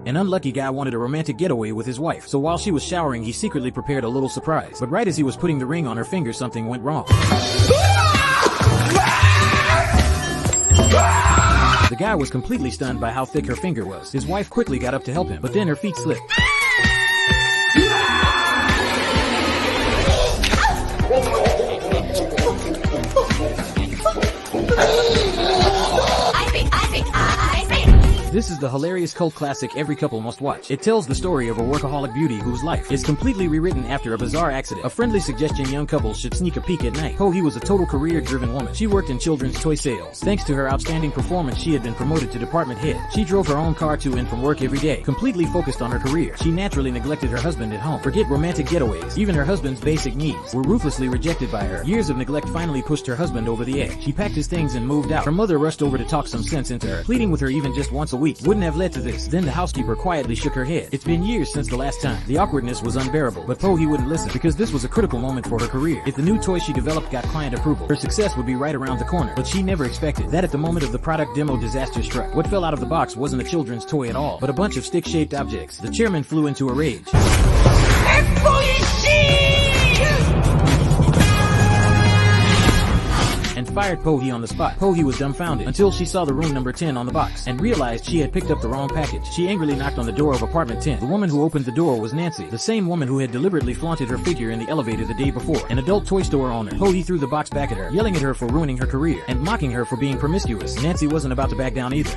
An unlucky guy wanted a romantic getaway with his wife, so while she was showering he secretly prepared a little surprise. But right as he was putting the ring on her finger, something went wrong. The guy was completely stunned by how thick her finger was. His wife quickly got up to help him, but then her feet slipped. This is the hilarious cult classic every couple must watch. It tells the story of a workaholic beauty whose life is completely rewritten after a bizarre accident. A friendly suggestion: young couples should sneak a peek at night. Pohi was a total career-driven woman. She worked in children's toy sales. Thanks to her outstanding performance, she had been promoted to department head. She drove her own car to and from work every day, completely focused on her career. She naturally neglected her husband at home. Forget romantic getaways. Even her husband's basic needs were ruthlessly rejected by her. Years of neglect finally pushed her husband over the edge. She packed his things and moved out. Her mother rushed over to talk some sense into her, pleading with her even just once a week wouldn't have led to this. Then the housekeeper quietly shook her head. It's been years since the last time. The awkwardness was unbearable, but Pohi wouldn't listen because this was a critical moment for her career. If the new toy she developed got client approval, her success would be right around the corner. But she never expected that at the moment of the product demo, disaster struck. What fell out of the box wasn't a children's toy at all, but a bunch of stick-shaped objects. The chairman flew into a rage and fired Pohi on the spot. Pohi was dumbfounded until she saw the room number 10 on the box and realized she had picked up the wrong package. She angrily knocked on the door of apartment 10. The woman who opened the door was Nancy, the same woman who had deliberately flaunted her figure in the elevator the day before, an adult toy store owner. Pohi threw the box back at her, yelling at her for ruining her career and mocking her for being promiscuous. Nancy wasn't about to back down either.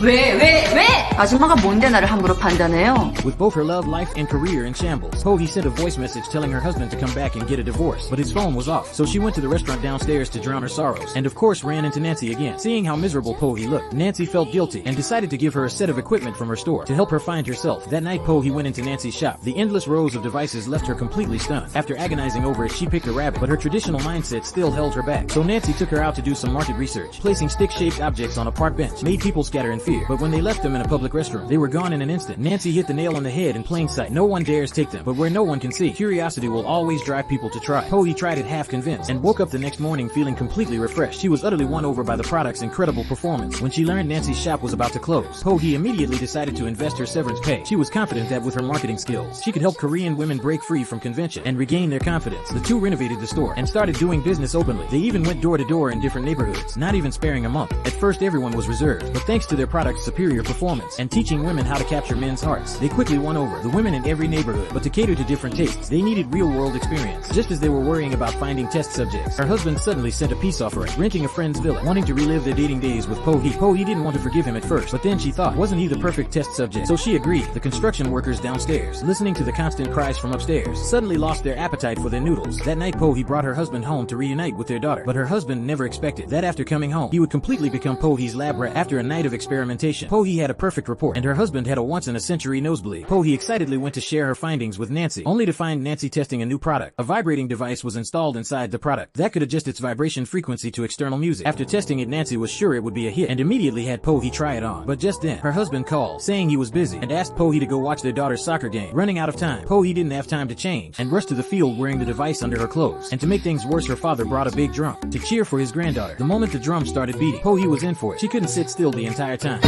왜? 아줌마가 뭔데 나를 함부로 판단해요? With both her love life and career in shambles, Pohi sent a voice message telling her husband to come back and get a divorce, but his phone was off, so she went to the restaurant downstairs to drown her sorrows, and of course ran into Nancy again. Seeing how miserable Pohi looked, Nancy felt guilty and decided to give her a set of equipment from her store to help her find herself. That night Pohi went into Nancy's shop. The endless rows of devices left her completely stunned. After agonizing over it, she picked a rabbit, but her traditional mindset still held her back, so Nancy took her out to do some market research. Placing stick-shaped objects on a park bench made people scatter in fear, but when they left them in a public restroom, they were gone in an instant. Nancy hit the nail on the head in plain sight. No one dares take them, but where no one can see, curiosity will always drive people to try. Pohi tried it half convinced and woke up the next morning feeling completely refreshed. She was utterly won over by the product's incredible performance. When she learned Nancy's shop was about to close, Pohi immediately decided to invest her severance pay. She was confident that with her marketing skills, she could help Korean women break free from convention and regain their confidence. The two renovated the store and started doing business openly. They even went door to door in different neighborhoods, not even sparing a month. At first everyone was reserved, but thanks to their product's superior performance and teaching women how to capture men's hearts, they quickly won over the women in every neighborhood. But to cater to different tastes, they needed real-world experience. Just as they were worrying about finding test subjects, her husband suddenly sent a peace offering, renting a friend's villa, wanting to relive their dating days with Pohi. Pohi didn't want to forgive him at first, but then she thought, wasn't he the perfect test subject? So she agreed. The construction workers downstairs, listening to the constant cries from upstairs, suddenly lost their appetite for their noodles. That night Pohi brought her husband home to reunite with their daughter, but her husband never expected that after coming home, he would completely become Pohi's lab rat. After a night of experimentation, Pohi had a perfect report, and her husband had a once-in-a-century nosebleed. Pohi excitedly went to share her findings with Nancy, only to find Nancy testing a new product. A vibrating device was installed inside the product that could adjust its vibration frequency to external music. After testing it, Nancy was sure it would be a hit and immediately had Pohi try it on. But just then, her husband called, saying he was busy, and asked Pohi to go watch their daughter's soccer game. Running out of time, Pohi didn't have time to change and rushed to the field wearing the device under her clothes. And to make things worse, her father brought a big drum to cheer for his granddaughter. The moment the drum started beating, Pohi was in for it. She couldn't sit still the entire time.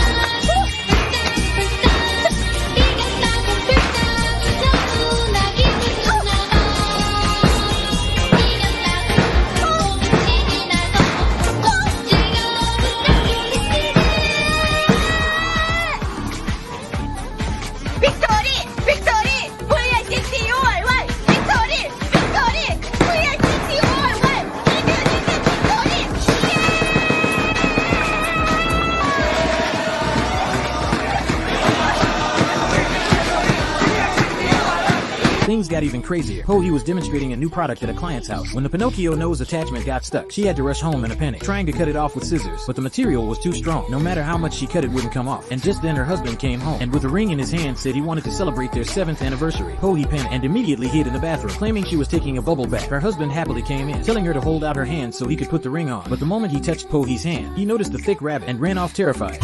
Things got even crazier. Pohi was demonstrating a new product at a client's house when the Pinocchio nose attachment got stuck. She had to rush home in a panic, trying to cut it off with scissors, but the material was too strong. No matter how much she cut, it wouldn't come off. And just then her husband came home, and with a ring in his hand said he wanted to celebrate their 7th anniversary. Pohi panicked and immediately hid in the bathroom, claiming she was taking a bubble bath. Her husband happily came in, telling her to hold out her hand so he could put the ring on. But the moment he touched Pohi's hand, he noticed the thick rabbit and ran off terrified.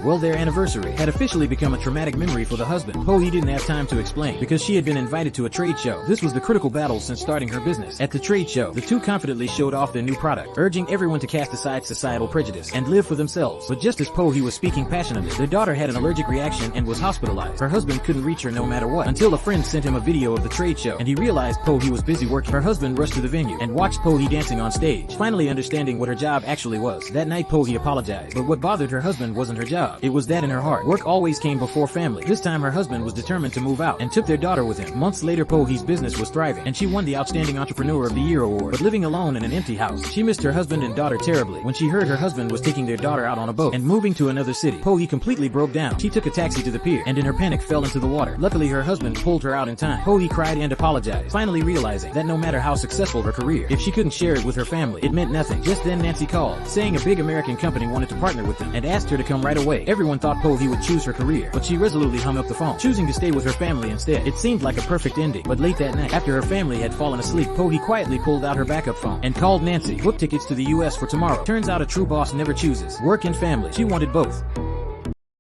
Well, their anniversary had officially become a traumatic memory for the husband. Po-hee didn't have time to explain because she had been invited to a trade show. This was the critical battle since starting her business. At the trade show, the two confidently showed off their new product, urging everyone to cast aside societal prejudice and live for themselves. But just as Po-hee was speaking passionately, their daughter had an allergic reaction and was hospitalized. Her husband couldn't reach her no matter what, until a friend sent him a video of the trade show, and he realized Po-hee was busy working. Her husband rushed to the venue and watched Po-hee dancing on stage, finally understanding what her job actually was. That night Po-hee apologized, but what bothered her husband wasn't her job. It was that in her heart, work always came before family. This time her husband was determined to move out and took their daughter with him. Months later, Po-hee's business was thriving, and she won the Outstanding Entrepreneur of the Year award. But living alone in an empty house, she missed her husband and daughter terribly. When she heard her husband was taking their daughter out on a boat and moving to another city, Po-hee completely broke down. She took a taxi to the pier and in her panic fell into the water. Luckily, her husband pulled her out in time. Po-hee cried and apologized, finally realizing that no matter how successful her career, if she couldn't share it with her family, it meant nothing. Just then Nancy called, saying a big American company wanted to partner with them and asked her to come right away. Everyone thought Po-hee would choose her career, but she resolutely hung up the phone, choosing to stay with her family instead. It seemed like a perfect ending, but late that night, after her family had fallen asleep, Po-hee quietly pulled out her backup phone and called Nancy, booked tickets to the US for tomorrow. Turns out a true boss never chooses work and family. She wanted both.